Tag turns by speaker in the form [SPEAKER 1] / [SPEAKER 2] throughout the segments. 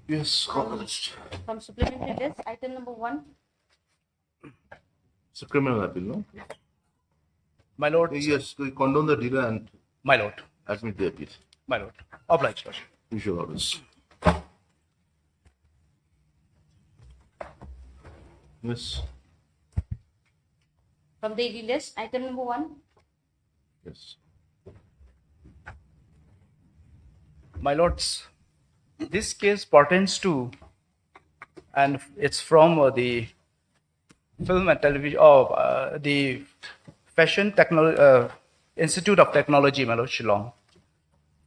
[SPEAKER 1] Yes, authorized.
[SPEAKER 2] From supplementary list, item number 1.
[SPEAKER 1] It's a criminal appeal, no?
[SPEAKER 3] My lord.
[SPEAKER 1] Yes, we condone the delay and
[SPEAKER 3] My lord.
[SPEAKER 1] admit the appeal.
[SPEAKER 3] My lord. Obliged, Lord.
[SPEAKER 1] Usual orders. Yes.
[SPEAKER 2] From daily list, item number 1.
[SPEAKER 1] Yes.
[SPEAKER 3] My lords, this case pertains to, and it's from the film and television, the Fashion Technology Institute of Technology, my lord, Shillong.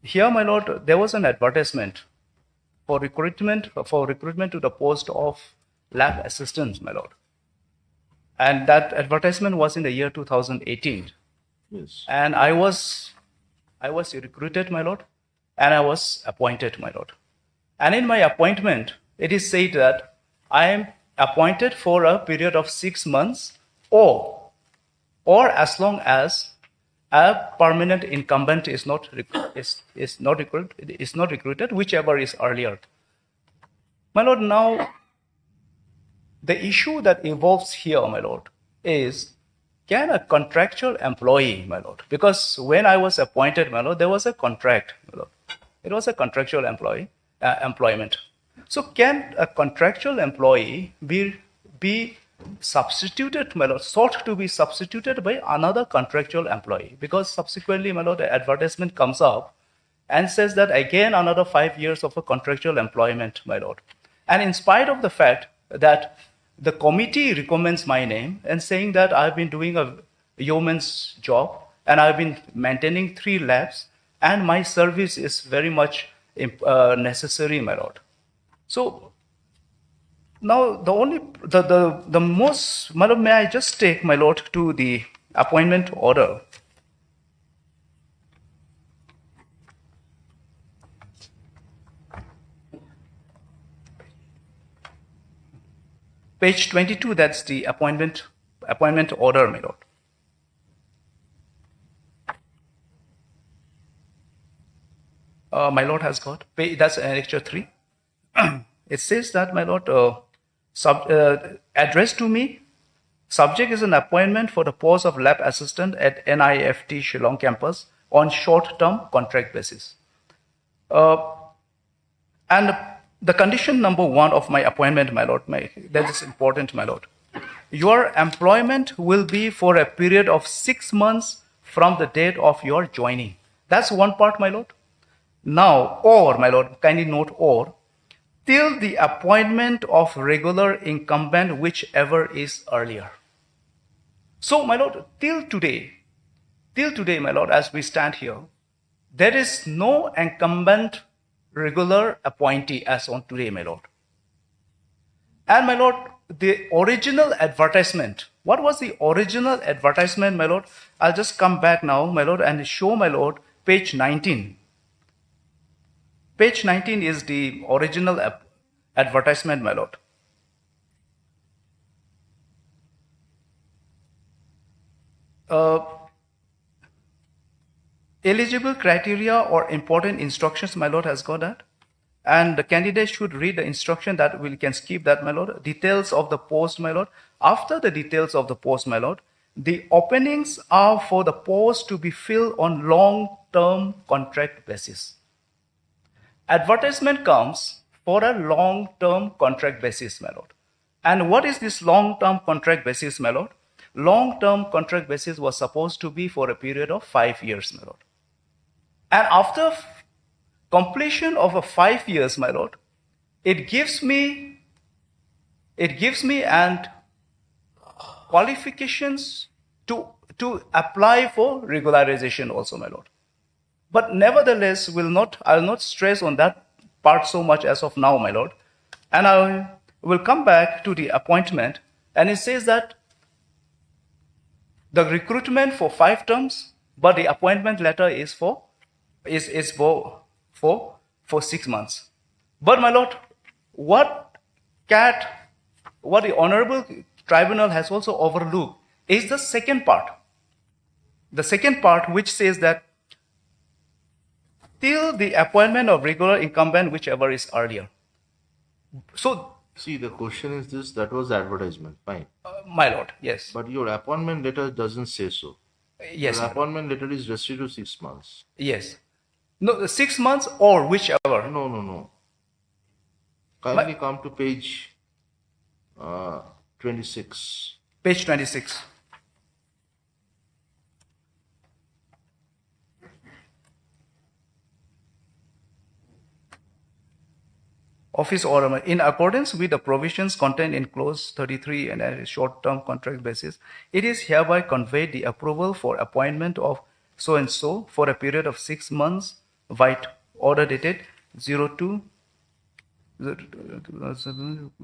[SPEAKER 3] Here, my lord, there was an advertisement for recruitment to the post of lab assistant, my lord. And that advertisement was in the year 2018.
[SPEAKER 1] Yes.
[SPEAKER 3] And I was recruited, my lord, and I was appointed, my lord. And in my appointment, it is said that I am appointed for a period of 6 months, or as long as a permanent incumbent is not recruited, whichever is earlier. My lord, now the issue that evolves here, my lord, is, can a contractual employee, my lord, because when I was appointed, my lord, there was a contract, my lord. It was a contractual employment. So can a contractual employee be substituted, my lord, sought to be substituted by another contractual employee? Because subsequently, my lord, the advertisement comes up and says that again another 5 years of a contractual employment, my lord. And in spite of the fact that the committee recommends my name and saying that I've been doing a yeoman's job and I've been maintaining 3 labs and my service is very much necessary, my lord. So now the most, my lord, may I just take, my lord, to the appointment order. Page 22, that's the appointment order, my lord. My lord has got, that's Annexure 3. It says that, my lord, addressed to me, subject is an appointment for the post of lab assistant at NIFT Shillong campus on short-term contract basis. And the condition number 1 of my appointment, my lord, that is important, my lord. Your employment will be for a period of 6 months from the date of your joining. That's one part, my lord. Now, or, my lord, kindly note or, till the appointment of regular incumbent, whichever is earlier. So, my lord, till today, my lord, as we stand here, there is no incumbent regular appointee as on today, my lord. And, my lord, the original advertisement, what was the original advertisement, my lord? I'll just come back now, my lord, and show, my lord, page 19. Page 19 is the original advertisement, my lord. Eligible criteria or important instructions, my lord, has got that. And the candidate should read the instruction that we can skip that, my lord. Details of the post, my lord. After the details of the post, my lord, the openings are for the post to be filled on long-term contract basis. Advertisement comes for a long-term contract basis, my lord. And what is this long-term contract basis, my lord? Long-term contract basis was supposed to be for a period of 5 years, my lord. And after completion of a 5 years, my lord, it gives me and qualifications to apply for regularization also, my lord. But nevertheless, I will not stress on that part so much as of now, my lord. And I will come back to the appointment, and it says that the recruitment for 5 terms, but the appointment letter is for 6 months. But, my lord, what the Honorable Tribunal has also overlooked is the second part. The second part, which says that till the appointment of regular incumbent, whichever is earlier. So,
[SPEAKER 1] See, the question is this, that was the advertisement, fine.
[SPEAKER 3] my lord, yes.
[SPEAKER 1] But your appointment letter doesn't say so.
[SPEAKER 3] Yes,
[SPEAKER 1] Your
[SPEAKER 3] my lord.
[SPEAKER 1] appointment letter is restricted to 6 months.
[SPEAKER 3] Yes. No, 6 months or whichever.
[SPEAKER 1] No. Kindly come to page 26.
[SPEAKER 3] Page 26. Office order. In accordance with the provisions contained in clause 33 and a short-term contract basis, it is hereby conveyed the approval for appointment of so and so for a period of 6 months, vide order dated 02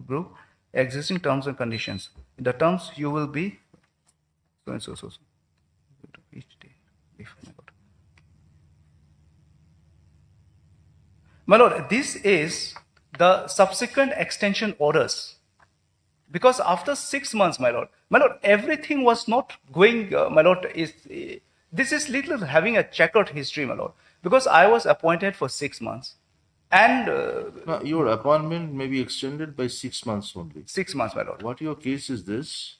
[SPEAKER 3] group existing terms and conditions. The terms you will be so and so. Each day. My lord, this is the subsequent extension orders. Because after 6 months, my lord, everything was not going, my lord, this is little having a checkered history, my lord. Because I was appointed for 6 months. And
[SPEAKER 1] Now, your appointment may be extended by 6 months only.
[SPEAKER 3] 6 months, my lord.
[SPEAKER 1] What your case is this,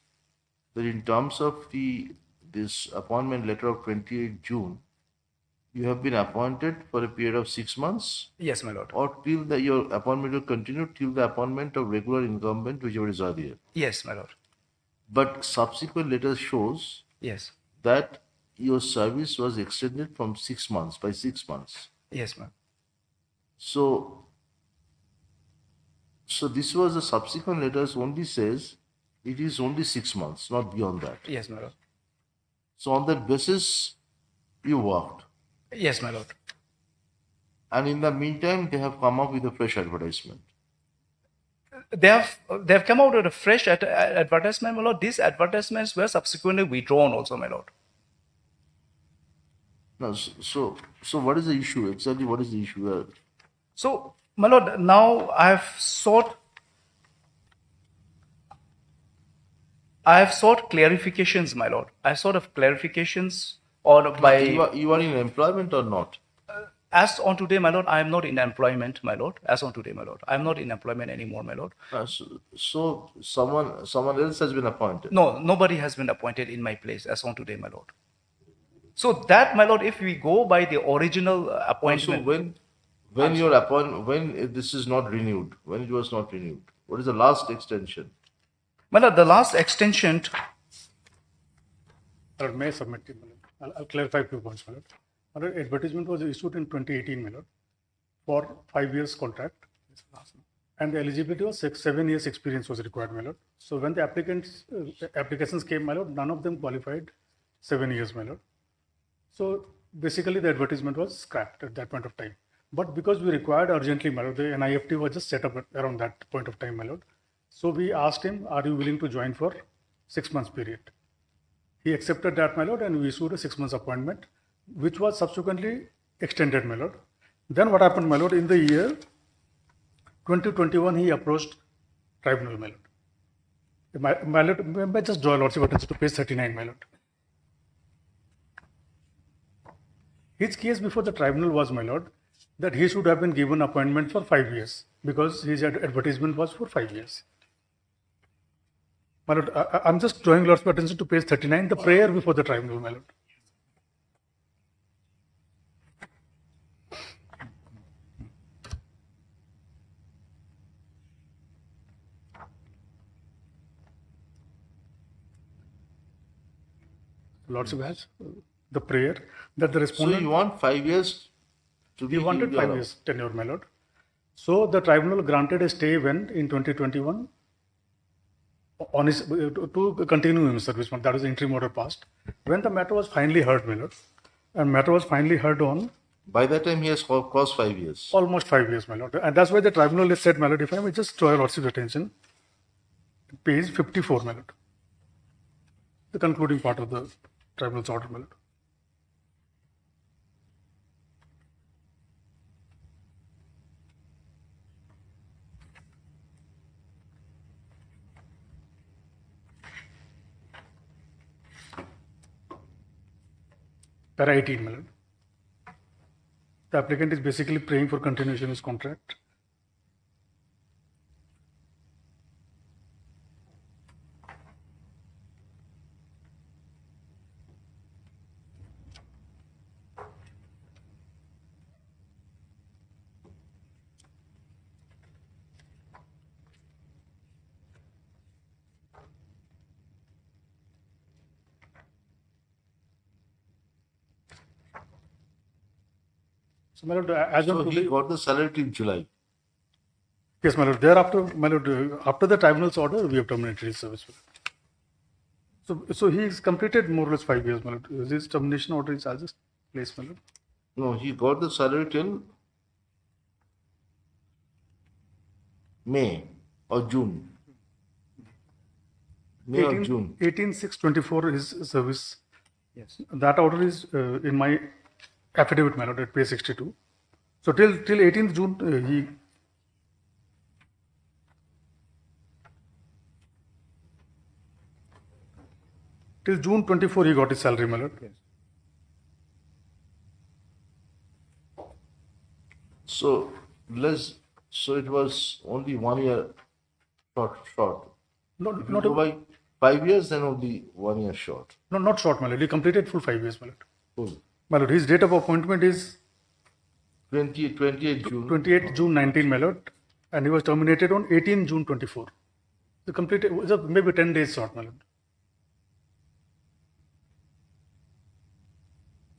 [SPEAKER 1] that in terms of this appointment letter of 28 June, you have been appointed for a period of 6 months,
[SPEAKER 3] Yes, my lord.
[SPEAKER 1] or till your appointment will continue till the appointment of regular incumbent, whichever is earlier.
[SPEAKER 3] Yes, my lord.
[SPEAKER 1] But subsequent letter shows
[SPEAKER 3] Yes.
[SPEAKER 1] that your service was extended from 6 months by 6 months.
[SPEAKER 3] Yes, ma'am.
[SPEAKER 1] So this was the subsequent letters only says it is only 6 months, not beyond that.
[SPEAKER 3] Yes, my lord.
[SPEAKER 1] So on that basis, you worked.
[SPEAKER 3] Yes, my lord.
[SPEAKER 1] And in the meantime, they have come up with a fresh advertisement.
[SPEAKER 3] They have come out with a fresh advertisement, my lord. These advertisements were subsequently withdrawn also, my lord.
[SPEAKER 1] Now, so what is the issue? Exactly what is the issue?
[SPEAKER 3] So, my lord, now I have sought clarifications, my lord. I have sought of clarifications or by
[SPEAKER 1] You are in employment or not?
[SPEAKER 3] as on today, my lord, I am not in employment, my lord. As on today, my lord, I am not in employment anymore, my lord.
[SPEAKER 1] So someone else has been appointed.
[SPEAKER 3] No, nobody has been appointed in my place as on today, my lord. So that, my lord, if we go by the original appointment.
[SPEAKER 1] So when your appointment, when this is not renewed, when it was not renewed, what is the last extension?
[SPEAKER 3] My lord, the last extension.
[SPEAKER 4] Lord, may I submit it, my lord? I'll clarify a few points, my lord. My lord, advertisement was issued in 2018, my lord, for 5 years contract. And the eligibility was 7 years experience was required, my lord. So when the applications came, my lord, none of them qualified 7 years, my lord. So basically the advertisement was scrapped at that point of time. But because we required urgently, my lord, the NIFT was just set up around that point of time, my lord. So we asked him, are you willing to join for 6 months period? He accepted that, my lord, and we issued a 6 months appointment, which was subsequently extended, my lord. Then what happened, my lord, in the year 2021, he approached tribunal, my lord. My lord, may I just draw lordship attention to page 39, my lord. His case before the tribunal was, my lord, that he should have been given appointment for 5 years because his advertisement was for 5 years. My lord, I'm just drawing lordship attention to page 39, the prayer before the tribunal, my lord. Lordship has the prayer that the
[SPEAKER 1] So
[SPEAKER 4] respondent.
[SPEAKER 1] you want 5 years to be
[SPEAKER 4] He wanted
[SPEAKER 1] given
[SPEAKER 4] 5 years tenure, my lord. So the tribunal granted a stay when in 2021 on his to continue his service. That was the interim order passed. When the matter was finally heard, my lord, and matter was finally heard on
[SPEAKER 1] By that time, he has crossed 5 years.
[SPEAKER 4] almost 5 years, my lord. And that's why the tribunal has said, my lord, if I may just draw your lordship's attention, page 54, my lord. The concluding part of the tribunal's order, my lord. Para 18, my lord. The applicant is basically praying for continuation of his contract. So, my lord, as
[SPEAKER 1] So
[SPEAKER 4] on
[SPEAKER 1] he
[SPEAKER 4] today,
[SPEAKER 1] got the salary till July.
[SPEAKER 4] yes, my lord. Thereafter, my lord, after the tribunal's order, we have terminated his service. So he's completed more or less 5 years, my lord. This termination order is as place, my lord.
[SPEAKER 1] No, he got the salary till May or June. May or June.
[SPEAKER 4] 18/6/24 his service.
[SPEAKER 3] Yes.
[SPEAKER 4] That order is in my affidavit, my lord, at page 62. So till 18th June, till June 24 he got his salary, my lord.
[SPEAKER 3] Yes.
[SPEAKER 1] So it was only 1 year short.
[SPEAKER 4] Not,
[SPEAKER 1] If you
[SPEAKER 4] not,
[SPEAKER 1] go by 5 years, then only 1 year short.
[SPEAKER 4] no, not short, my lord. He completed full 5 years, my lord.
[SPEAKER 1] Full.
[SPEAKER 4] My lord, his date of appointment is
[SPEAKER 1] 28 June.
[SPEAKER 4] 28 June 19, my lord, and he was terminated on 18 June 24. So completed, maybe 10 days short, my lord.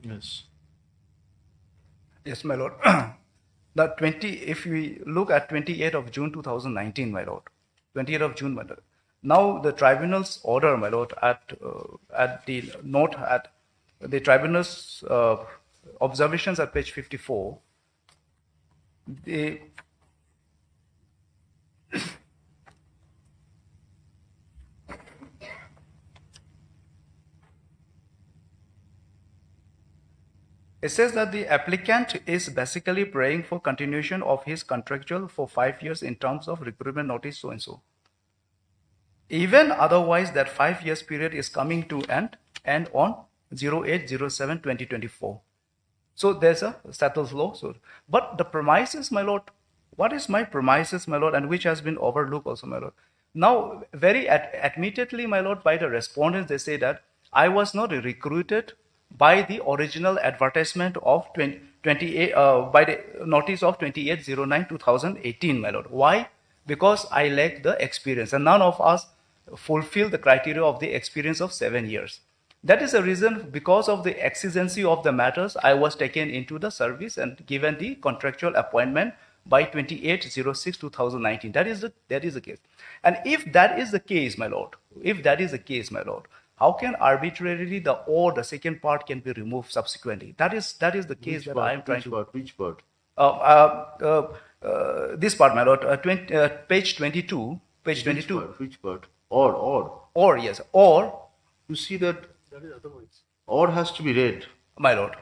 [SPEAKER 1] Yes.
[SPEAKER 3] Yes, my lord. If we look at 28th of June 2019, my lord, 28th of June, my lord. Now the tribunal's order, my lord, at the note at the tribunal's observations at page 54, it says that the applicant is basically praying for continuation of his contractual for 5 years in terms of recruitment notice so and so. Even otherwise, that 5 years period is coming to end on 08/07/2024. So there's a status law. So, but the premises, my lord, what is my premises, my lord, and which has been overlooked also, my lord. Now, very admittedly, my lord, by the respondents, they say that I was not recruited by the original advertisement of 28, by the notice of 28/09/2018, my lord. Why? Because I lack the experience, and none of us fulfill the criteria of the experience of 7 years. That is the reason, because of the exigency of the matters, I was taken into the service and given the contractual appointment by 28/06/2019. That is the case. And if that is the case, my lord, how can arbitrarily the second part can be removed subsequently? That is the case that I am trying to.
[SPEAKER 1] Which part?
[SPEAKER 3] This part, my lord, page 22. Page 22.
[SPEAKER 1] Which part? Or.
[SPEAKER 3] Or, yes, or.
[SPEAKER 1] You see that or has to be read,
[SPEAKER 3] my lord,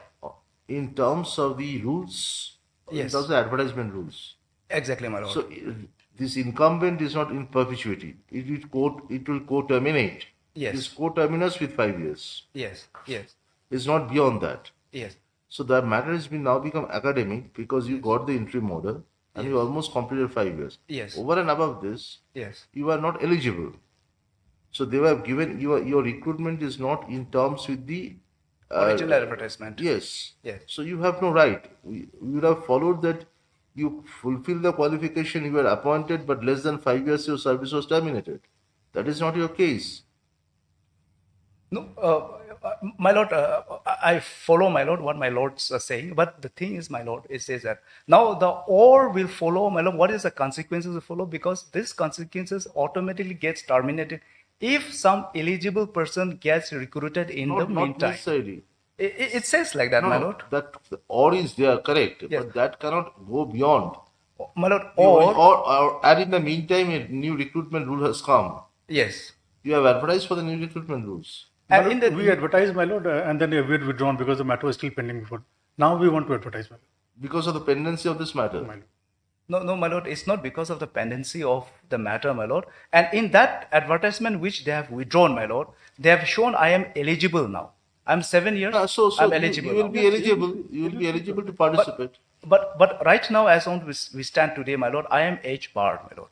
[SPEAKER 1] in terms of the rules,
[SPEAKER 3] yes,
[SPEAKER 1] in terms of the advertisement rules.
[SPEAKER 3] Exactly, my lord.
[SPEAKER 1] So this incumbent is not in perpetuity. It will co-terminate.
[SPEAKER 3] Yes.
[SPEAKER 1] It is co-terminus with 5 years.
[SPEAKER 3] Yes.
[SPEAKER 1] It's not beyond that.
[SPEAKER 3] Yes.
[SPEAKER 1] So that matter has now become academic because you got the interim order and you almost completed 5 years.
[SPEAKER 3] Yes.
[SPEAKER 1] Over and above this,
[SPEAKER 3] yes,
[SPEAKER 1] you are not eligible. So they were given your recruitment is not in terms with the
[SPEAKER 3] original advertisement.
[SPEAKER 1] Yes.
[SPEAKER 3] Yes.
[SPEAKER 1] So you have no right. You would have followed that. You fulfill the qualification. You were appointed, but less than 5 years your service was terminated. That is not your case.
[SPEAKER 3] No, my lord, I follow, my lord, what my lords are saying. But the thing is, my lord, it says that now the or will follow, my lord. What is the consequences will follow? Because this consequences automatically gets terminated if some eligible person gets recruited in the meantime.
[SPEAKER 1] Not necessarily.
[SPEAKER 3] It says like that, my lord.
[SPEAKER 1] That or is there, correct?
[SPEAKER 3] Yes.
[SPEAKER 1] But that cannot go beyond.
[SPEAKER 3] My lord,
[SPEAKER 1] or and in the meantime, a new recruitment rule has come.
[SPEAKER 3] Yes.
[SPEAKER 1] You have advertised for the new recruitment rules.
[SPEAKER 3] And
[SPEAKER 4] we advertised, my lord, and then we had withdrawn because the matter was still pending before. Now we want to advertise, my lord.
[SPEAKER 1] Because of the pendency of this matter.
[SPEAKER 4] My lord.
[SPEAKER 3] No, my lord, it's not because of the pendency of the matter, my lord. And in that advertisement which they have withdrawn, my lord, they have shown I am eligible now. I'm 7 years. I'm eligible.
[SPEAKER 1] you will
[SPEAKER 3] now.
[SPEAKER 1] be eligible. You will be eligible to participate.
[SPEAKER 3] But right now, as on we stand today, my lord, I am age barred, my lord.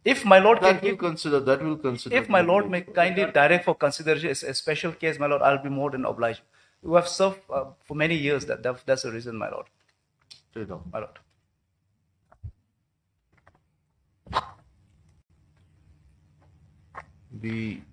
[SPEAKER 3] If my lord
[SPEAKER 1] That
[SPEAKER 3] can
[SPEAKER 1] will
[SPEAKER 3] give,
[SPEAKER 1] consider. That will consider.
[SPEAKER 3] if my lord may kindly direct for consideration a special case, my lord, I'll be more than obliged. You have served for many years. That's the reason, my lord.
[SPEAKER 1] Straight on.
[SPEAKER 3] My lord.
[SPEAKER 1] We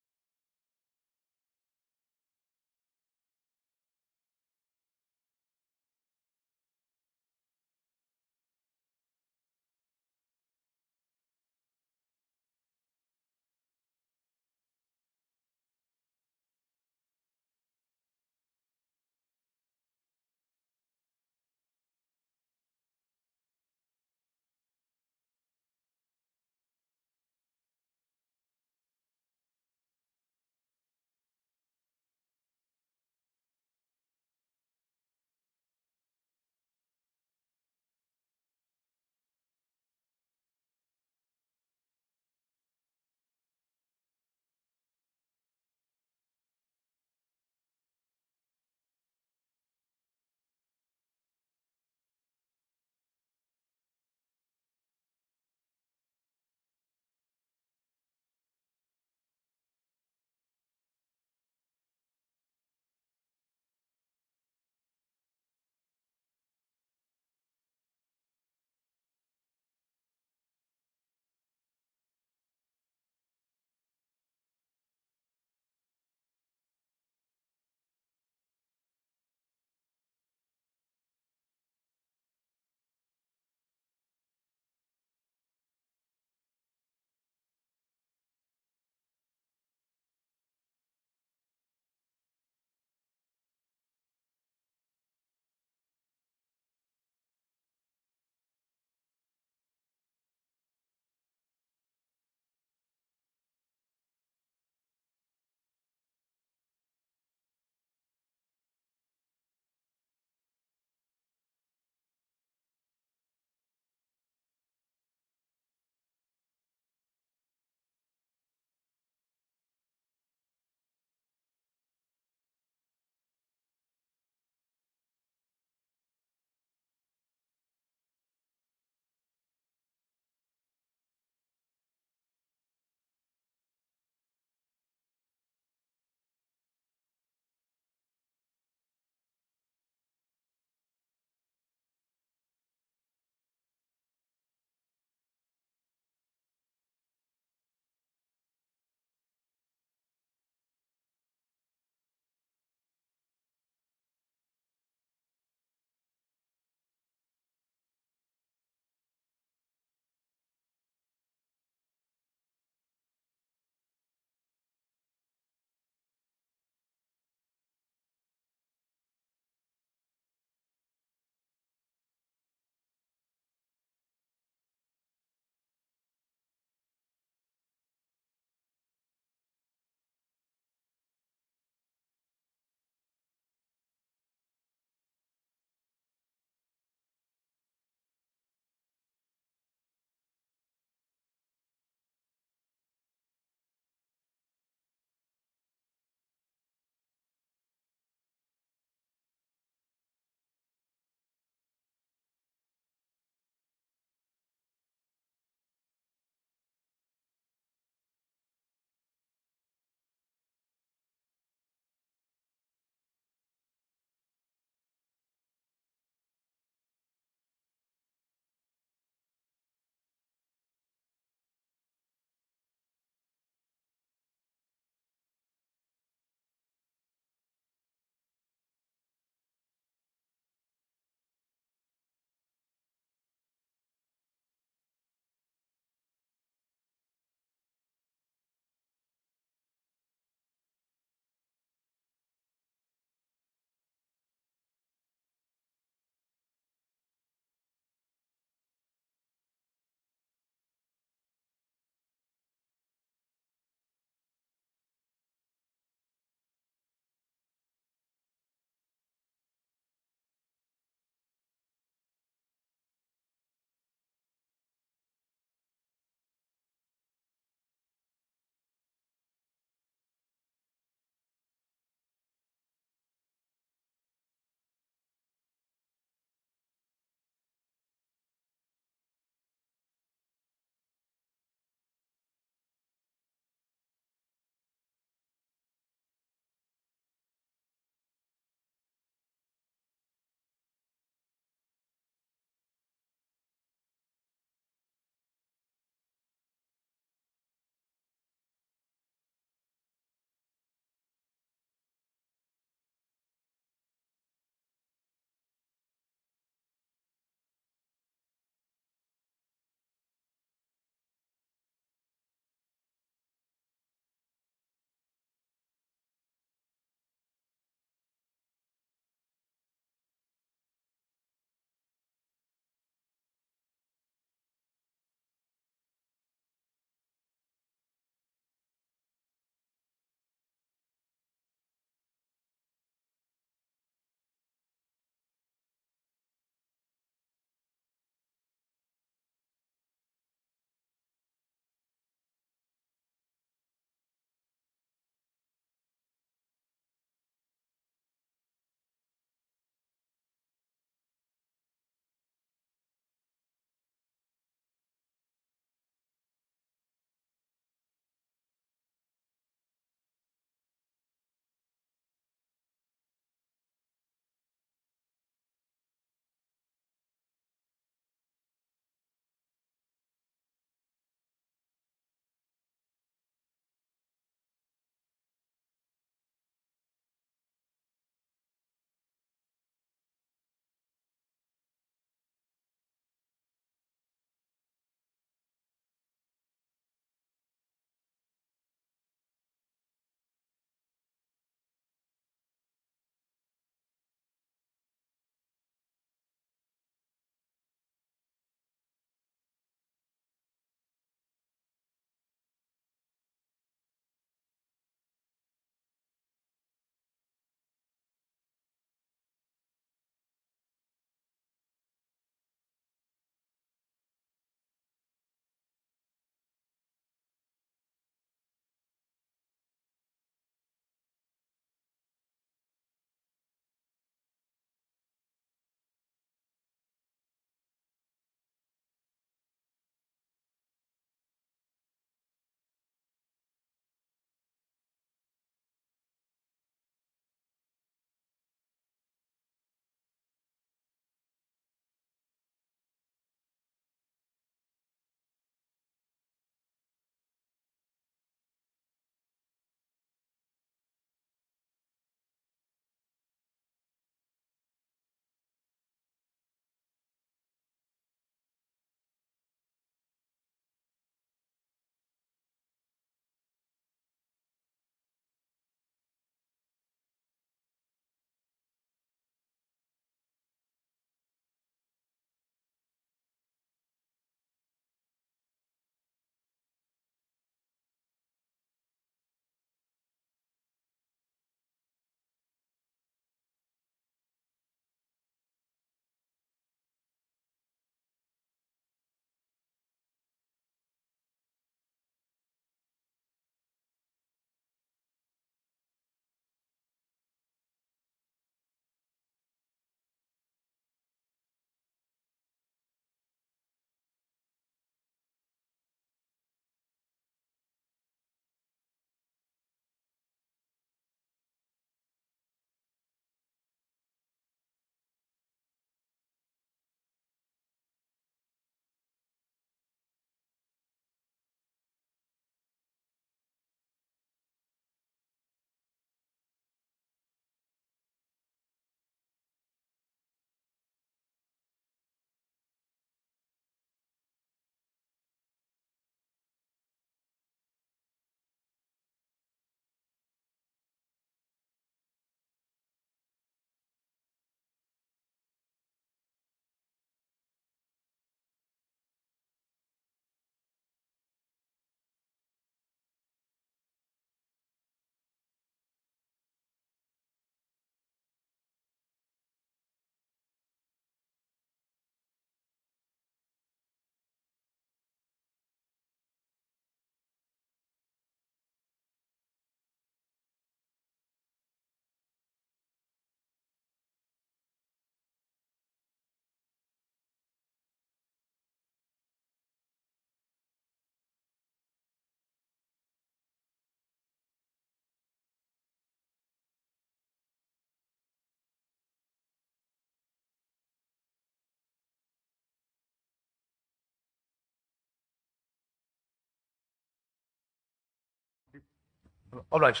[SPEAKER 3] All right.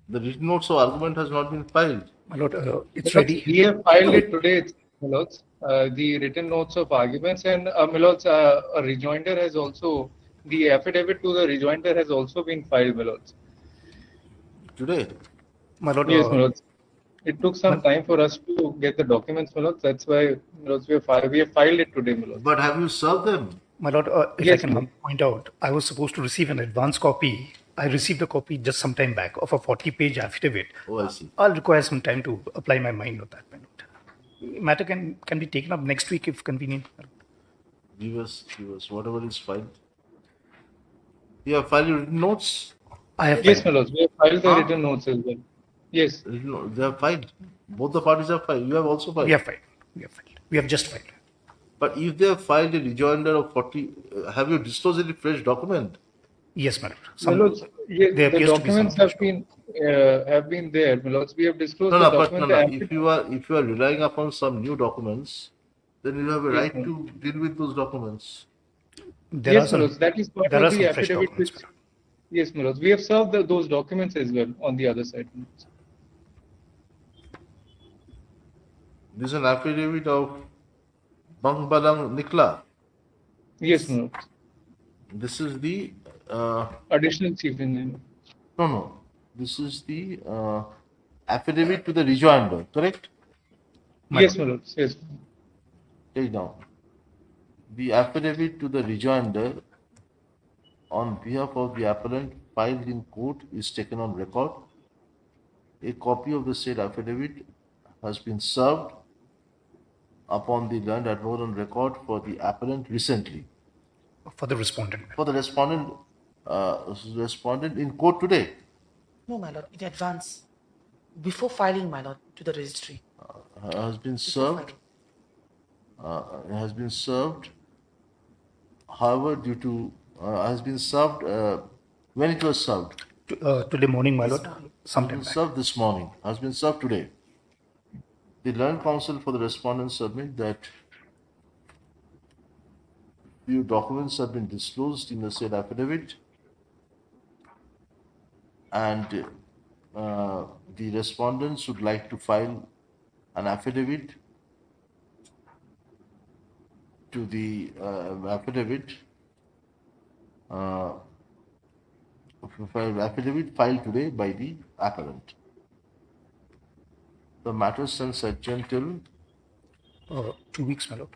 [SPEAKER 1] The written notes of argument has not been filed.
[SPEAKER 4] My lord, it's
[SPEAKER 5] My lords,
[SPEAKER 4] ready.
[SPEAKER 5] we have filed it today, my lords. The written notes of arguments and my lords, a rejoinder has also, the affidavit to the rejoinder has also been filed, my lords.
[SPEAKER 1] Today,
[SPEAKER 4] My lord,
[SPEAKER 5] Yes, my lords. It took some
[SPEAKER 4] my-
[SPEAKER 5] time for us to get the documents, my lords. That's why, my lords, we have filed it today, my lords.
[SPEAKER 1] but have you served them?
[SPEAKER 4] my lord, if I
[SPEAKER 5] Yes,
[SPEAKER 4] can
[SPEAKER 5] Lord.
[SPEAKER 4] point out, I was supposed to receive an advance copy. I received a copy just some time back of a 40-page affidavit.
[SPEAKER 1] Oh, I see.
[SPEAKER 4] I'll require some time to apply my mind on that, my lord. Matter can be taken up next week if convenient.
[SPEAKER 1] Give us whatever is filed. You have filed your written notes?
[SPEAKER 4] I have
[SPEAKER 5] Yes, my
[SPEAKER 4] filed.
[SPEAKER 5] lords. We have filed the
[SPEAKER 1] Huh?
[SPEAKER 5] written notes as well. Yes.
[SPEAKER 1] They have filed. Both the parties have filed. You have also filed.
[SPEAKER 4] We have filed. We have filed. We have just filed.
[SPEAKER 1] But if they have filed a rejoinder of 40, have you disclosed any fresh document?
[SPEAKER 4] Yes, my lord.
[SPEAKER 5] My lords, yes,
[SPEAKER 4] there
[SPEAKER 5] the
[SPEAKER 4] appears to be some
[SPEAKER 5] documents have been there, my lords. We have disclosed
[SPEAKER 1] No,
[SPEAKER 5] the
[SPEAKER 1] no, but
[SPEAKER 5] document.
[SPEAKER 1] no, no.
[SPEAKER 5] The
[SPEAKER 1] If you are relying upon some new documents, then you have a
[SPEAKER 5] Yes,
[SPEAKER 1] right
[SPEAKER 5] ma'am.
[SPEAKER 1] to deal with those documents.
[SPEAKER 4] There
[SPEAKER 5] Yes,
[SPEAKER 4] are some.
[SPEAKER 5] my lords, that is part
[SPEAKER 4] There
[SPEAKER 5] of
[SPEAKER 4] are
[SPEAKER 5] the
[SPEAKER 4] some fresh
[SPEAKER 5] affidavit.
[SPEAKER 4] documents.
[SPEAKER 5] Which, yes, my lords, we have served those documents as well on the other side. My lords.
[SPEAKER 1] This is an affidavit of Bangbalang Nikla.
[SPEAKER 5] Yes, my lords.
[SPEAKER 1] This is the
[SPEAKER 5] Additional chief engineer.
[SPEAKER 1] no. This is the affidavit to the rejoinder. Correct?
[SPEAKER 4] My
[SPEAKER 5] Yes,
[SPEAKER 4] lord.
[SPEAKER 5] my lords. Yes.
[SPEAKER 1] Take down. The affidavit to the rejoinder on behalf of the appellant filed in court is taken on record. A copy of the said affidavit has been served upon the learned advocate on record for the appellant recently.
[SPEAKER 4] For the respondent.
[SPEAKER 1] For the respondent in court today.
[SPEAKER 6] No, my lord, in advance. Before filing, my lord, to the registry.
[SPEAKER 1] Has been
[SPEAKER 6] Before
[SPEAKER 1] served.
[SPEAKER 6] filing.
[SPEAKER 1] Has been served. However, due to has been served when it was served.
[SPEAKER 4] Today morning, my lord.
[SPEAKER 1] Has
[SPEAKER 4] Sometime
[SPEAKER 1] been
[SPEAKER 4] back.
[SPEAKER 1] served this morning. Has been served today. The learned counsel for the respondent submit that few documents have been disclosed in the said affidavit, and the respondents would like to file an affidavit to the affidavit filed today by the appellant. The matter stands adjourned till
[SPEAKER 4] 2 weeks, my lord.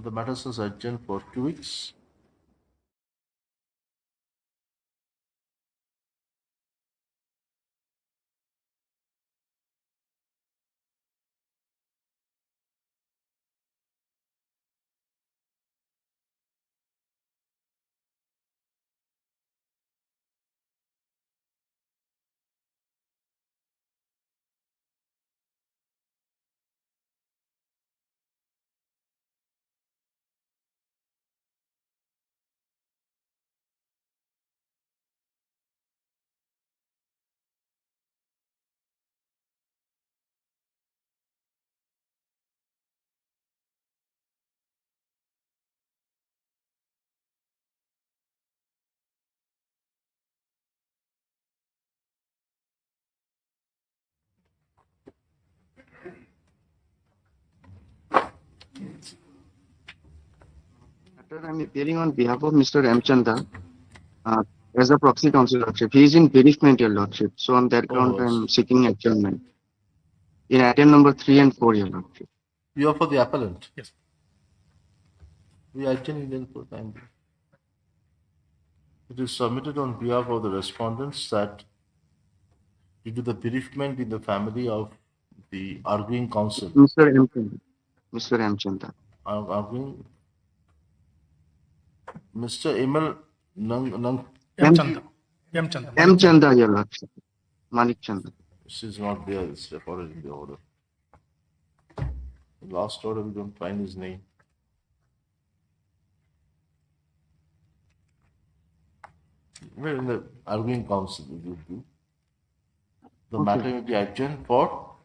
[SPEAKER 1] the matter stands adjourned for 2 weeks.
[SPEAKER 7] I'm appearing on behalf of Mr. M. Chanda as a proxy counsel, Lordship. He is in bereavement, Your Lordship. So on that ground,
[SPEAKER 1] Oh, I
[SPEAKER 7] I'm
[SPEAKER 1] see.
[SPEAKER 7] seeking adjournment in item number 3 and 4, Your Lordship.
[SPEAKER 1] You are for the appellant.
[SPEAKER 4] Yes.
[SPEAKER 1] We adjourn then for time being. It is submitted on behalf of the respondents that due to the bereavement in the family of the arguing counsel,
[SPEAKER 7] Mr. M. Chanda. Mr. M. Chanda.
[SPEAKER 1] arguing Mr. Emil Nang,
[SPEAKER 4] M.
[SPEAKER 7] M.
[SPEAKER 4] Chanda. M. Chanda.
[SPEAKER 7] M. Chanda, Your Lordship. Manik Chanda.
[SPEAKER 1] this is not there, it's recorded in the order. The last order, we don't find his name. Well, in the arguing counsel will do. The
[SPEAKER 7] Okay.
[SPEAKER 1] matter may be adjourned for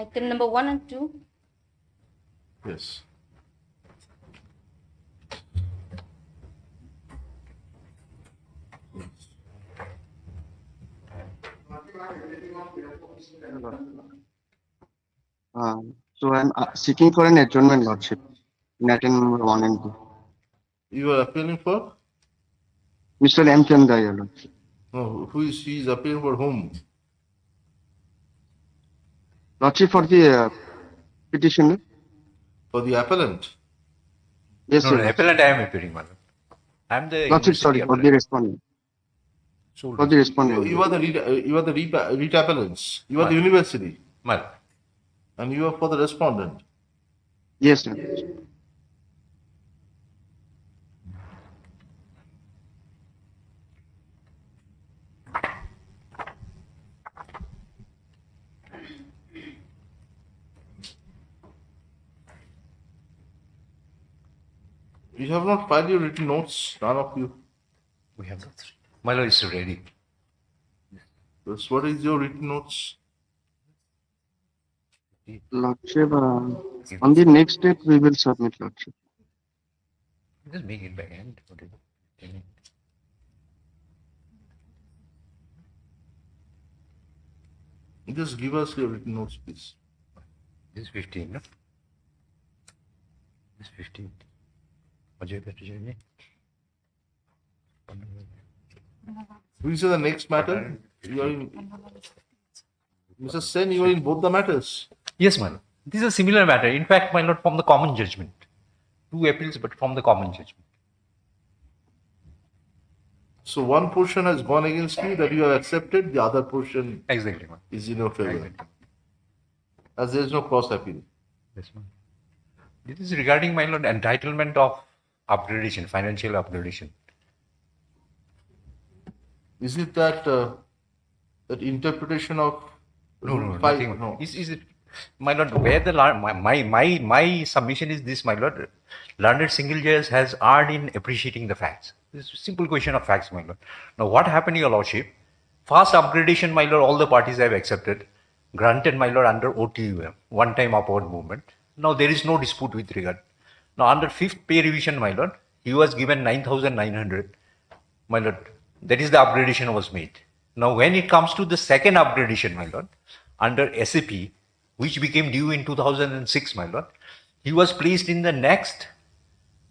[SPEAKER 2] Item number 1 and 2.
[SPEAKER 1] Yes.
[SPEAKER 7] So I'm seeking for an adjournment, Lordship, in item number 1 and 2.
[SPEAKER 1] You are appealing for?
[SPEAKER 7] Mr. M. Chanda, Your Lordship.
[SPEAKER 1] No, he is appealing for whom?
[SPEAKER 7] Lordship, for the petitioner.
[SPEAKER 1] For the appellant.
[SPEAKER 7] Yes,
[SPEAKER 3] No,
[SPEAKER 7] Your
[SPEAKER 3] no,
[SPEAKER 7] Lordship.
[SPEAKER 3] appellant I am appearing, madam. I am the
[SPEAKER 7] Lordship,
[SPEAKER 3] university
[SPEAKER 7] sorry, for the
[SPEAKER 3] appellant.
[SPEAKER 7] respondent.
[SPEAKER 3] Sole
[SPEAKER 7] For the
[SPEAKER 3] respondent.
[SPEAKER 7] respondent.
[SPEAKER 1] You are the read appellants. You are the
[SPEAKER 3] Right.
[SPEAKER 1] university.
[SPEAKER 3] Madam.
[SPEAKER 1] And you are for the respondent.
[SPEAKER 7] Yes, Your Lordship.
[SPEAKER 1] You have not filed your written notes, none of you.
[SPEAKER 3] We have that. My lord is ready.
[SPEAKER 1] Yes, what is your written notes?
[SPEAKER 7] Lordship, on the next step, we will submit, Lordship.
[SPEAKER 3] Just make it by hand. What is it?
[SPEAKER 1] Just give us your written notes, please.
[SPEAKER 3] This is 15, no? This is 15. Ajay Bhattacharya.
[SPEAKER 1] Which is the next matter? You are in, Mr. Sen, you are in both the matters.
[SPEAKER 3] Yes, my lord. This is a similar matter. In fact, my lord, from the common judgment. Two appeals, but from the common judgment.
[SPEAKER 1] So one portion has gone against you that you have accepted, the other portion
[SPEAKER 3] Exactly, my lord.
[SPEAKER 1] is in your favor.
[SPEAKER 3] Exactly.
[SPEAKER 1] As there is no cross appeal.
[SPEAKER 3] Yes, ma'am. This is regarding, my lord, entitlement of upgradation, financial upgradation.
[SPEAKER 1] Is it that that interpretation of
[SPEAKER 3] No,
[SPEAKER 1] five-
[SPEAKER 3] nothing.
[SPEAKER 1] no.
[SPEAKER 3] Is it, my lord, where the my submission is this, my lord. Learned single judge has erred in appreciating the facts. This is a simple question of facts, my lord. Now, what happened, your lordship? Fast upgradation, my lord, all the parties have accepted. Granted, my lord, under OTUM, one-time upward movement. Now, there is no dispute with regard. Now, under fifth pay revision, my lord, he was given 9,900. My lord, that is the upgradation was made. Now, when it comes to the second upgradation, my lord, under SAP, which became due in 2006, my lord, he was placed in the next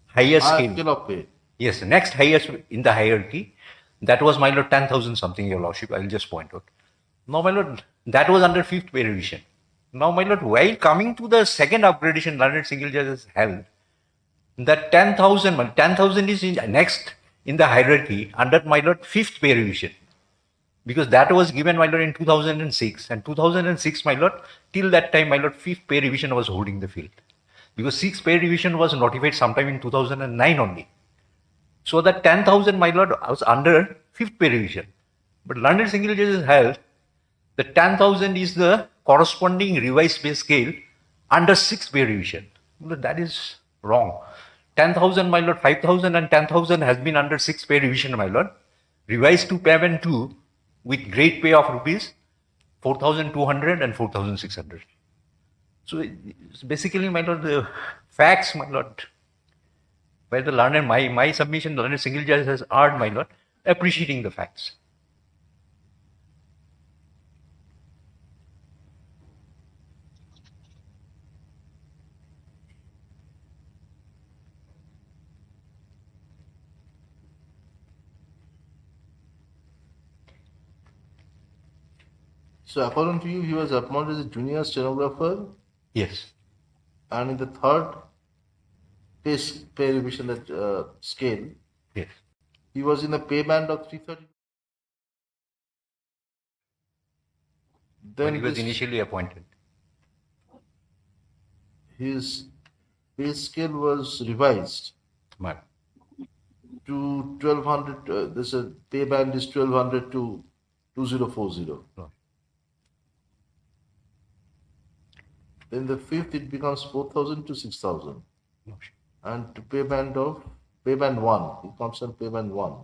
[SPEAKER 3] highest
[SPEAKER 1] higher
[SPEAKER 3] scale.
[SPEAKER 1] scale of pay.
[SPEAKER 3] Yes, next highest in the hierarchy. That was, my lord, 10,000 something, your lordship. I'll just point out. Now, my lord, that was under fifth pay revision. Now, my lord, while coming to the second upgradation, learned single judges held that 10,000 is in next in the hierarchy under, my lord, fifth pay revision. Because that was given, my lord, in 2006. And 2006, my lord, till that time, my lord, fifth pay revision was holding the field. Because sixth pay revision was notified sometime in 2009 only. So that 10,000, my lord, was under fifth pay revision. But learned single judges held the 10,000 is the corresponding revised pay scale under sixth pay revision. But that is wrong. 10,000, my lord, 5,000 and 10,000 has been under sixth pay revision, my lord. Revised to payment 2 with great pay of rupees 4,200 and 4,600. So it's basically, my lord, the facts, my lord, where the learned, my submission, the learned single judge has erred, my lord, appreciating the facts.
[SPEAKER 1] So according to you, he was appointed as a junior stenographer,
[SPEAKER 3] Yes.
[SPEAKER 1] and in the third pay revision scale,
[SPEAKER 3] Yes.
[SPEAKER 1] he was in the pay band of 330.
[SPEAKER 3] When
[SPEAKER 1] Then
[SPEAKER 3] he was
[SPEAKER 1] this-
[SPEAKER 3] initially appointed.
[SPEAKER 1] his pay scale was revised
[SPEAKER 3] Ma'am.
[SPEAKER 1] to 1200. This pay band is 1200 to 2040.
[SPEAKER 3] No.
[SPEAKER 1] Then the fifth, it becomes 4,000 to 6,000.
[SPEAKER 3] No.
[SPEAKER 1] And to pay band 1, it comes on pay band 1.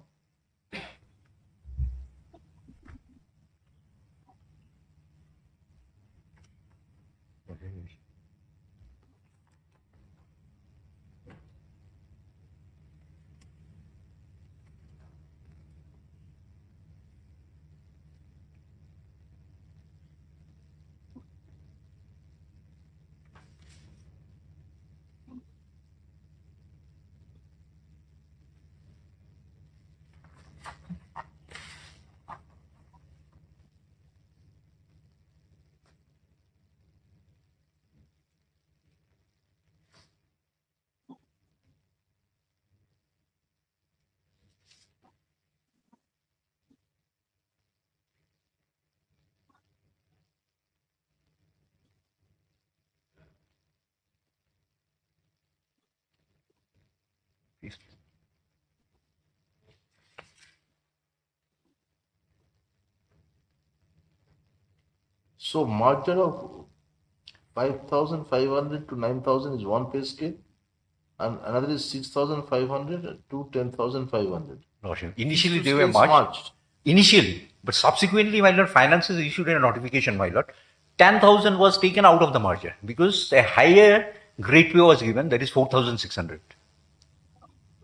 [SPEAKER 3] Please.
[SPEAKER 1] So merger of 5,500 to 9,000 is one pay scale, and another is 6,500 to 10,500.
[SPEAKER 3] Lordship. Initially,
[SPEAKER 1] These
[SPEAKER 3] they
[SPEAKER 1] two
[SPEAKER 3] were
[SPEAKER 1] scales
[SPEAKER 3] merged. Initially, but subsequently, my lord, finances issued a notification, my lord. 10,000 was taken out of the merger because a higher grade pay was given, that is 4,600.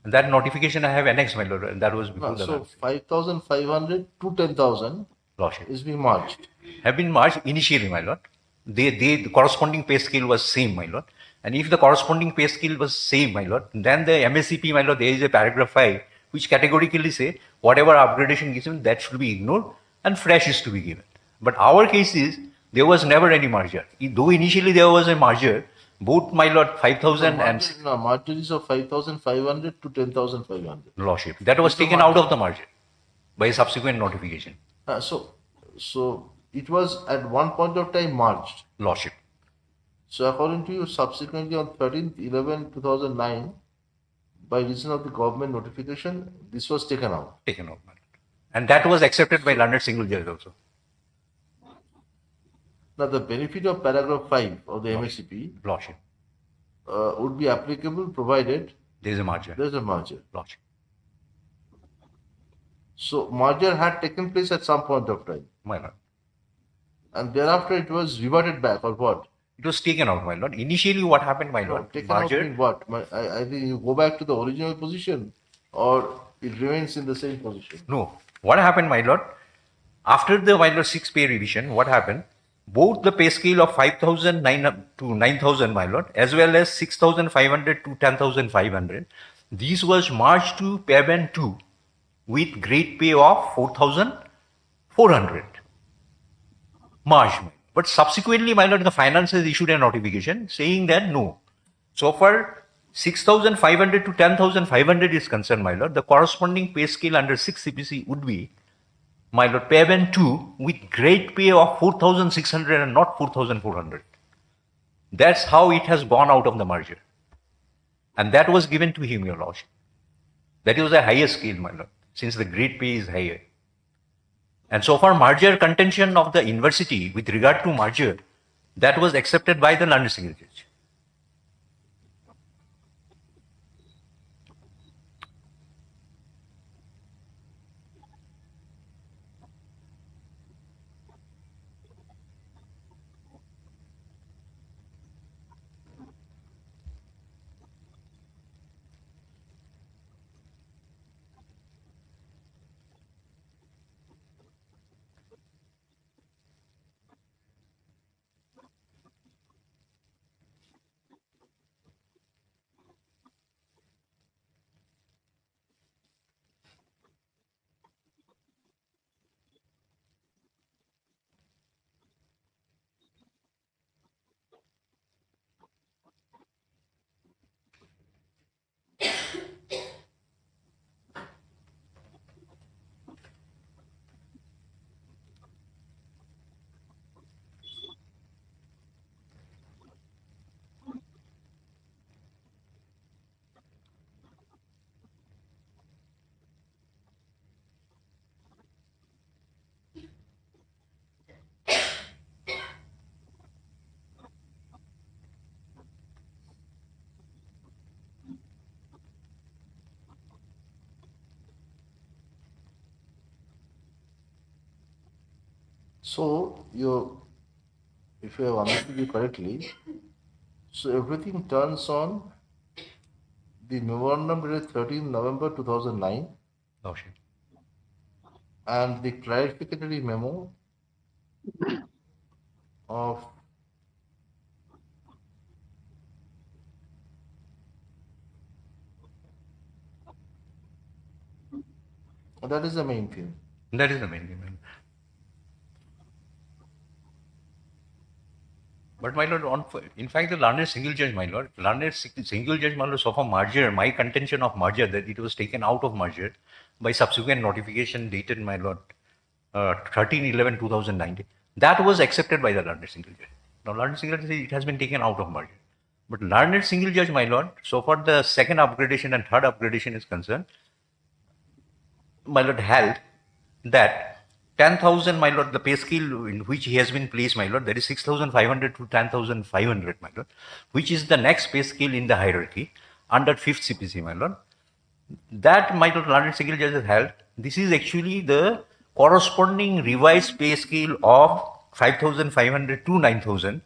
[SPEAKER 3] And that notification I have annexed, my lord, and that was before
[SPEAKER 1] No,
[SPEAKER 3] the
[SPEAKER 1] so 5,500 to 10,000
[SPEAKER 3] lordship.
[SPEAKER 1] is being merged.
[SPEAKER 3] Have been merged initially, my lord. The corresponding pay scale was same, my lord. And if the corresponding pay scale was same, my lord, then the MSCP, my lord, there is a paragraph 5 which categorically say whatever upgradation given that should be ignored and fresh is to be given. But our case is there was never any merger. Though initially there was a merger, both my lord 5,000 and
[SPEAKER 1] Merger is of 5,500 to 10,500.
[SPEAKER 3] lordship that was taken out of the merger by a subsequent notification.
[SPEAKER 1] So it was at one point of time merged.
[SPEAKER 3] Lordship.
[SPEAKER 1] So according to you, subsequently on 13th 11 2009, by reason of the government notification, this was taken out.
[SPEAKER 3] Taken out, my lord. And that was accepted by learned single judge also.
[SPEAKER 1] Now the benefit of paragraph 5 of the MSCP
[SPEAKER 3] Lordship.
[SPEAKER 1] would be applicable provided
[SPEAKER 3] There is a merger.
[SPEAKER 1] there is a merger.
[SPEAKER 3] Lordship.
[SPEAKER 1] So merger had taken place at some point of time,
[SPEAKER 3] My lord.
[SPEAKER 1] and thereafter it was reverted back, or what?
[SPEAKER 3] It was taken out, my lord. Initially, what happened, my lord?
[SPEAKER 1] Taken out
[SPEAKER 3] Merger.
[SPEAKER 1] mean what? I think you go back to the original position, or it remains in the same position.
[SPEAKER 3] No. What happened, my lord? After the my lord 6 pay revision, what happened? Both the pay scale of 5,000 to 9,000, my lord, as well as 6,500 to 10,500, these was merged to pay band 2 with grade pay of 4,400. Merged. But subsequently, my lord, the finance has issued a notification saying that no. So far, 6,500 to 10,500 is concerned, my lord, the corresponding pay scale under 6 CPC would be, my lord, pay band 2 with grade pay of 4,600 and not 4,400. That's how it has gone out of the merger. And that was given to him, your lordship. That was a higher scale, my lord, since the grade pay is higher. And so far, merger contention of the university with regard to merger, that was accepted by the learned single judge.
[SPEAKER 1] So if I have understood you correctly, so everything turns on the memorandum dated 13 November 2009
[SPEAKER 3] Lordship.
[SPEAKER 1] and the clarificatory memo of that is the main thing.
[SPEAKER 3] That is the main thing. But my lord, in fact, the learned single judge, my lord, single judge, my lord, so for merger, my contention of merger, that it was taken out of merger by subsequent notification dated, my lord, 13/11/2019. That was accepted by the learned single judge. Now, learned single judge, it has been taken out of merger. But learned single judge, my lord, so far the second upgradation and third upgradation is concerned, my lord, held that 10,000, my lord, the pay scale in which he has been placed, my lord, that is 6,500 to 10,500, my lord, which is the next pay scale in the hierarchy under 5th CPC, my lord. That, my lord, learned single judge has held, this is actually the corresponding revised pay scale of 5,500 to 9,000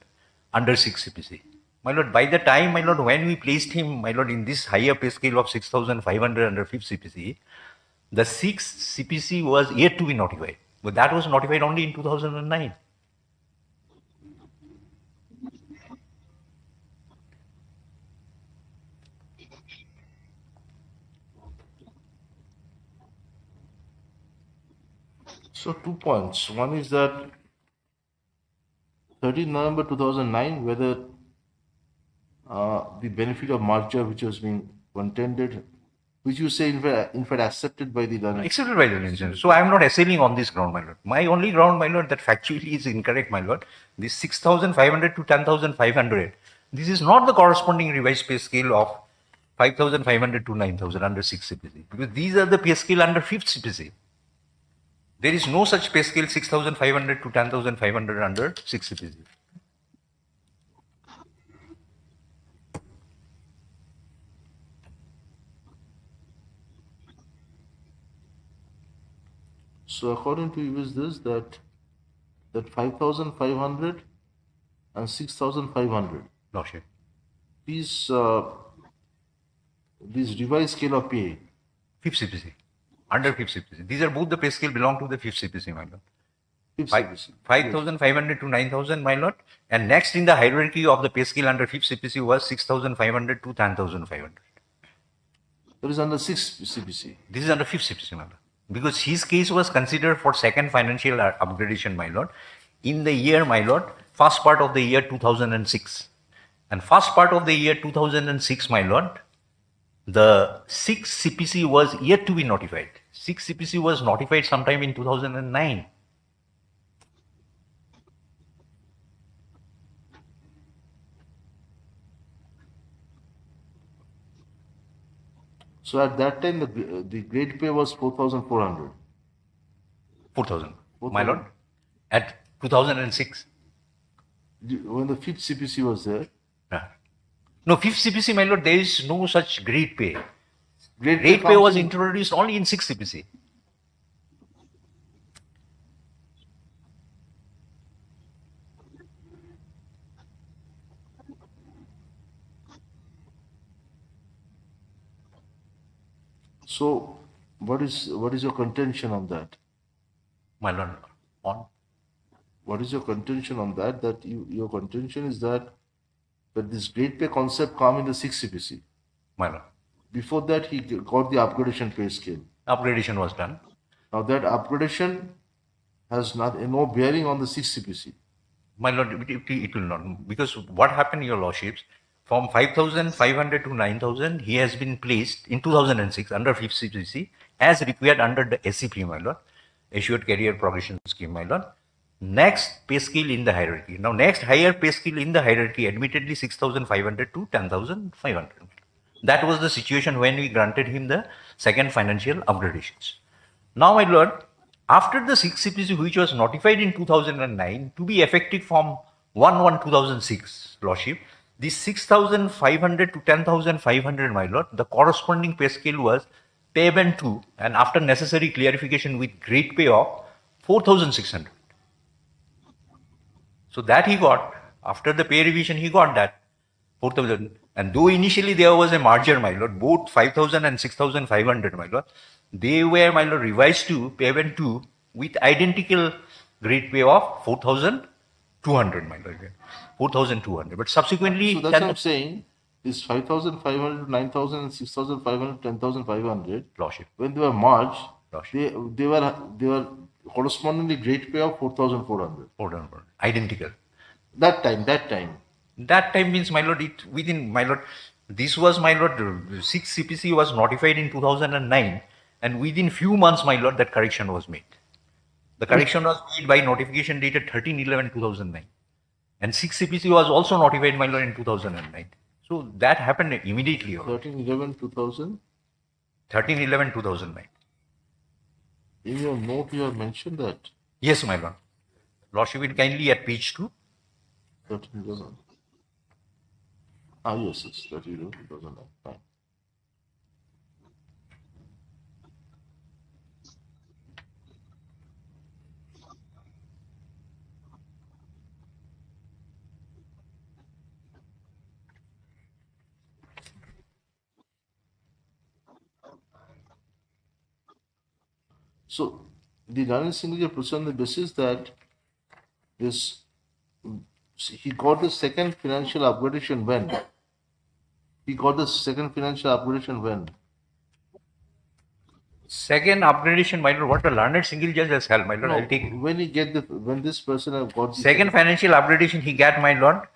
[SPEAKER 3] under 6th CPC. My lord, by the time, my lord, when we placed him, my lord, in this higher pay scale of 6,500 under 5th CPC, the 6th CPC was yet to be notified. But that was notified only in 2009.
[SPEAKER 1] So 2 points. One is that 13 November 2009, whether the benefit of merger which was being contended, which you say in fact accepted by the learned.
[SPEAKER 3] Accepted by the legislature. So I am not assailing on this ground, my lord. My only ground, my lord, that factually is incorrect, my lord. This 6,500 to 10,500, this is not the corresponding revised pay scale of 5,500 to 9,000 under 6th CPC. Because these are the pay scale under 5th CPC. There is no such pay scale 6,500 to 10,500 under 6th CPC.
[SPEAKER 1] So according to you is this that 5,500 and 6,500.
[SPEAKER 3] Lordship.
[SPEAKER 1] These revised scale of pay.
[SPEAKER 3] 5th CPC. Under 5th CPC. These are both the pay scale belong to the 5th CPC, my lord. 5,500 to 9,000, my lord. And next in the hierarchy of the pay scale under 5th CPC was 6,500 to 10,500.
[SPEAKER 1] That is under 6th CPC.
[SPEAKER 3] This is under 5th CPC, my lord. Because his case was considered for second financial upgradation, my lord, in the year, my lord, first part of the year 2006. And first part of the year 2006, my lord, the 6th CPC was yet to be notified. 6th CPC was notified sometime in 2009.
[SPEAKER 1] So at that time, the grade pay was 4,400.
[SPEAKER 3] 4,000, my lord, at 2006.
[SPEAKER 1] When the 5th CPC was there.
[SPEAKER 3] No, 5th CPC, my lord, there is no such grade pay.
[SPEAKER 1] Grade
[SPEAKER 3] pay was introduced only in 6th CPC.
[SPEAKER 1] So, what is your contention on that?
[SPEAKER 3] My lord, on?
[SPEAKER 1] What is your contention on that? That your contention is that this grade pay concept come in the 6th CPC.
[SPEAKER 3] My lord.
[SPEAKER 1] Before that, he got the upgradation pay scale.
[SPEAKER 3] Upgradation was done.
[SPEAKER 1] Now that upgradation has no bearing on the 6th CPC.
[SPEAKER 3] My lord, it will not. Because what happened, your lordships, from 5,500 to 9,000, he has been placed in 2006 under 5th CPC as required under the SCP, my lord, Assured Career Progression Scheme, my lord. Next pay scale in the hierarchy. Now, next higher pay scale in the hierarchy, admittedly 6,500 to 10,500. That was the situation when we granted him the second financial upgradations. Now, my lord, after the 6th CPC, which was notified in 2009 to be effective from 1/1/2006, lordship, the 6,500 to 10,500, my lord, the corresponding pay scale was payable to, and after necessary clarification with grade pay of 4,600.
[SPEAKER 8] So that he got, after the pay revision, he got that 4,000. And though initially there was a merger, my lord, both 5,000 and 6,500, my lord, they were, my lord, revised to payment 2 with identical grade pay of 4,200, my lord. 4,200. But subsequently,
[SPEAKER 1] So that's what I'm saying. This 5,500, 9,000, and 6,500, 10,500.
[SPEAKER 8] Lordship.
[SPEAKER 1] When they were merged,
[SPEAKER 8] Lordship.
[SPEAKER 1] they were correspondingly grade pay of 4,400.
[SPEAKER 8] 4,400. Identical.
[SPEAKER 1] That time.
[SPEAKER 8] That time means, my lord, it within, my lord, this was, my lord, 6 CPC was notified in 2009, and within few months, my lord, that correction was made. The correction was made by notification dated 13/11/2009, and 6 CPC was also notified, my lord, in 2009. So that happened immediately.
[SPEAKER 1] 13/11/2000.
[SPEAKER 8] 13/11/2009.
[SPEAKER 1] In your note, you have mentioned that.
[SPEAKER 8] Yes, my lord. Lordship will kindly at page 2.
[SPEAKER 1] 13/11. Yes, 13/11/2009. Fine. So the learned single proceeds on the basis that this he got the second financial upgradation when? He got the second financial upgradation when?
[SPEAKER 8] Second upgradation, my lord, what the learned single judge has held, my lord, I'll take it.
[SPEAKER 1] When this person have got the
[SPEAKER 8] Second financial upgradation he got, my lord,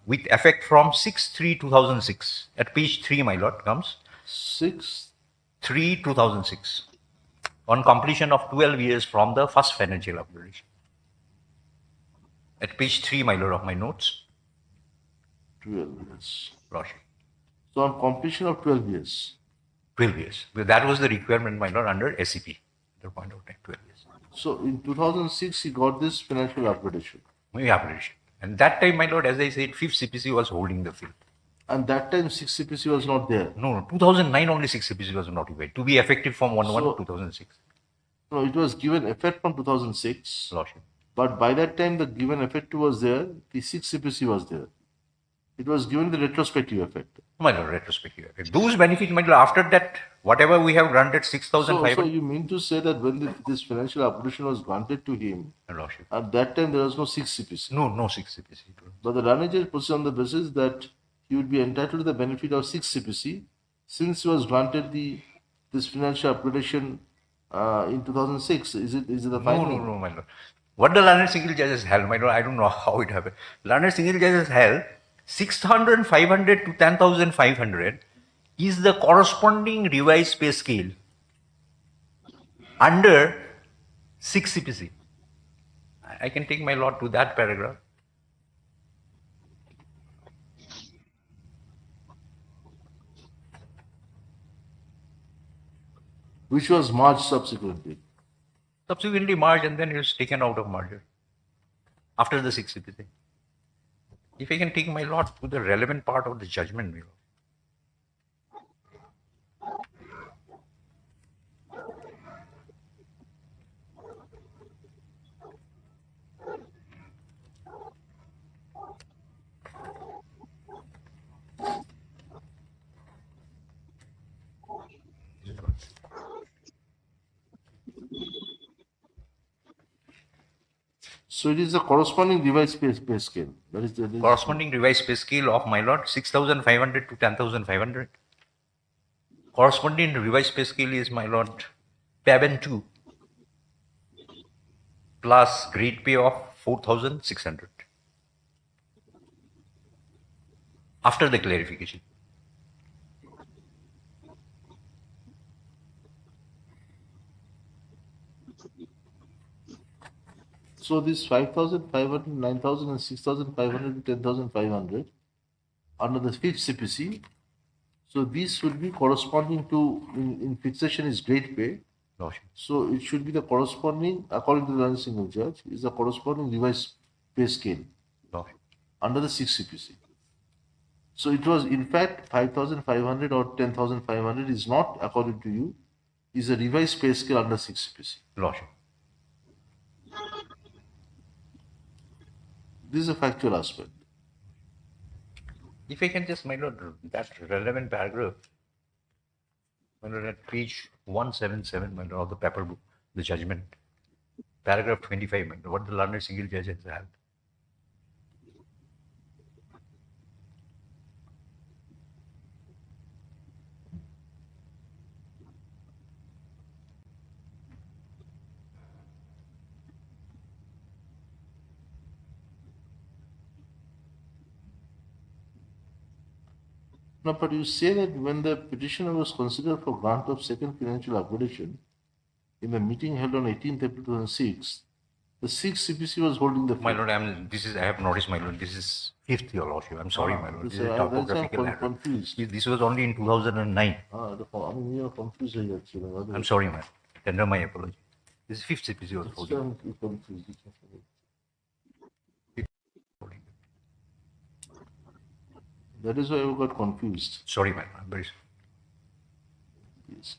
[SPEAKER 8] with effect from 6/3/2006. At page 3, my lord, comes 6/3/2006. On completion of 12 years from the first financial upgradation. At page 3, my lord, of my notes.
[SPEAKER 1] 12 years.
[SPEAKER 8] Lordship.
[SPEAKER 1] So on completion of 12 years.
[SPEAKER 8] 12 years. That was the requirement, my lord, under SCP. At the point of time, 12 years.
[SPEAKER 1] So in 2006, he got this financial upgradation.
[SPEAKER 8] Upgradation. And that time, my lord, as I said, 5th CPC was holding the field.
[SPEAKER 1] And that time, 6 CPC was not there.
[SPEAKER 8] No, 2009 only 6 CPC was notified to be effective from 1/1/2006.
[SPEAKER 1] No, it was given effect from 2006.
[SPEAKER 8] Lordship.
[SPEAKER 1] But by that time, the given effect was there, the 6 CPC was there. It was given the retrospective effect.
[SPEAKER 8] My lord, retrospective effect. Those benefits, my lord, after that, whatever we have granted, 6,500.
[SPEAKER 1] So you mean to say that when this financial upgradation was granted to him,
[SPEAKER 8] Lordship.
[SPEAKER 1] at that time there was no 6 CPC.
[SPEAKER 8] No 6 CPC.
[SPEAKER 1] But the manager proceeded on the basis that he would be entitled to the benefit of 6 CPC since he was granted this financial upgradation in 2006. Is it the finding?
[SPEAKER 8] No, my lord. What the learned single judges held, my lord, I don't know how it happened. Learned single judges held 6,500 to 10,500 is the corresponding revised pay scale under 6 CPC. I can take my lord to that paragraph.
[SPEAKER 1] Which was merged subsequently.
[SPEAKER 8] Subsequently merged, and then it was taken out of merger after the 6 CPC. If I can take my lord to the relevant part of the judgment, my lord.
[SPEAKER 1] So it is the corresponding revised pay scale. That is the
[SPEAKER 8] Corresponding revised pay scale of my lord 6,500 to 10,500. Corresponding revised pay scale is my lord PABN 2 plus grade pay of 4,600 after the clarification.
[SPEAKER 1] So this 5,500, 9,000 and 6,500 to 10,500 under the 5th CPC. So this will be corresponding to, in fixation is grade pay.
[SPEAKER 8] No.
[SPEAKER 1] So it should be the corresponding, according to the learned single judge, is the corresponding revised pay scale
[SPEAKER 8] No.
[SPEAKER 1] under the 6th CPC. So it was in fact 5,500 or 10,500 is not, according to you, is a revised pay scale under 6th CPC.
[SPEAKER 8] No.
[SPEAKER 1] This is a factual aspect.
[SPEAKER 8] If I can just, my lord, that relevant paragraph, my lord, at page 177, my lord, of the paper book, the judgment, paragraph 25, my lord, what the learned single judge has had.
[SPEAKER 1] No, but you say that when the petitioner was considered for grant of second financial upgradation in the meeting held on 18th April 2006, the 6th CPC was holding the
[SPEAKER 8] My
[SPEAKER 1] fifth.
[SPEAKER 8] lord, I have noticed, my lord, this is fifth, your lordship. I'm sorry, my lord.
[SPEAKER 1] this
[SPEAKER 8] This is a
[SPEAKER 1] that's why I'm
[SPEAKER 8] topographical error.
[SPEAKER 1] confused.
[SPEAKER 8] This was only in 2009.
[SPEAKER 1] I'm confused here, actually.
[SPEAKER 8] I'm sorry, man. Tender my apology. This is fifth CPC was
[SPEAKER 1] That's why
[SPEAKER 8] holding.
[SPEAKER 1] I'm confused. That is why I got confused.
[SPEAKER 8] Sorry, man. I'm very sorry.
[SPEAKER 1] Yes.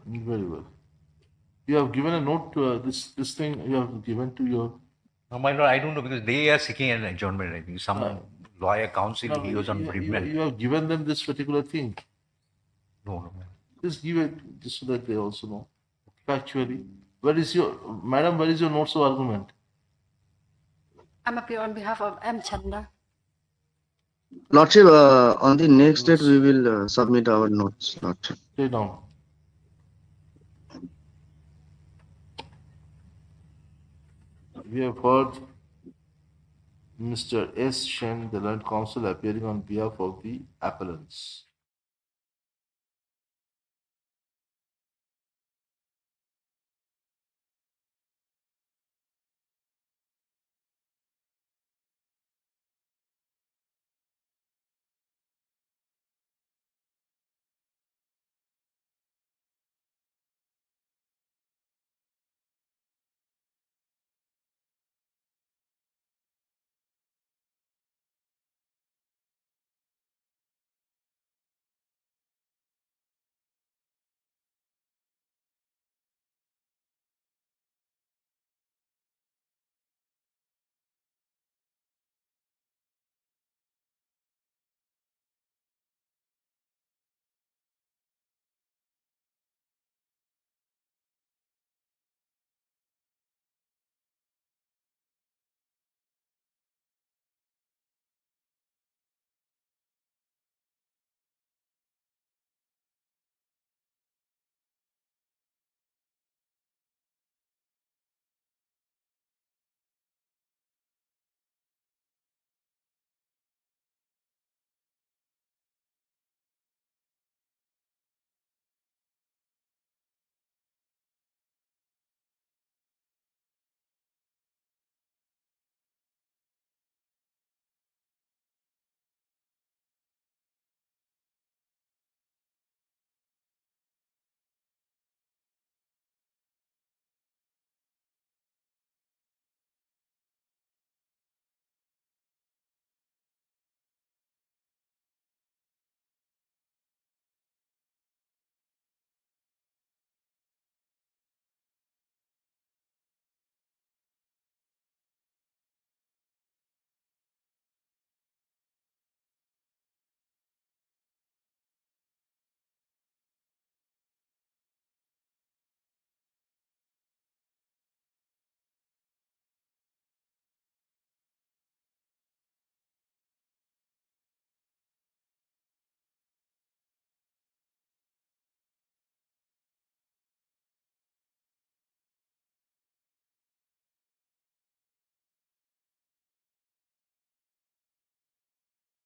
[SPEAKER 1] Very well. You have given a note to this thing you have given to your.
[SPEAKER 8] No, my lord, I don't know because they are seeking an adjournment. I think some lawyer counsel,
[SPEAKER 1] No,
[SPEAKER 8] he was on bereavement.
[SPEAKER 1] you have given them this particular thing.
[SPEAKER 8] No, man.
[SPEAKER 1] Just give it just so that they also know. Factually. Where is your madam? Where is your notes of argument?
[SPEAKER 9] I'm appear on behalf of M. Chanda.
[SPEAKER 7] Lordship, on the next date, we will submit our notes, Lordship.
[SPEAKER 1] Stay down. We have heard Mr. S. Shen, the Land Counsel, appearing on behalf of the appellants.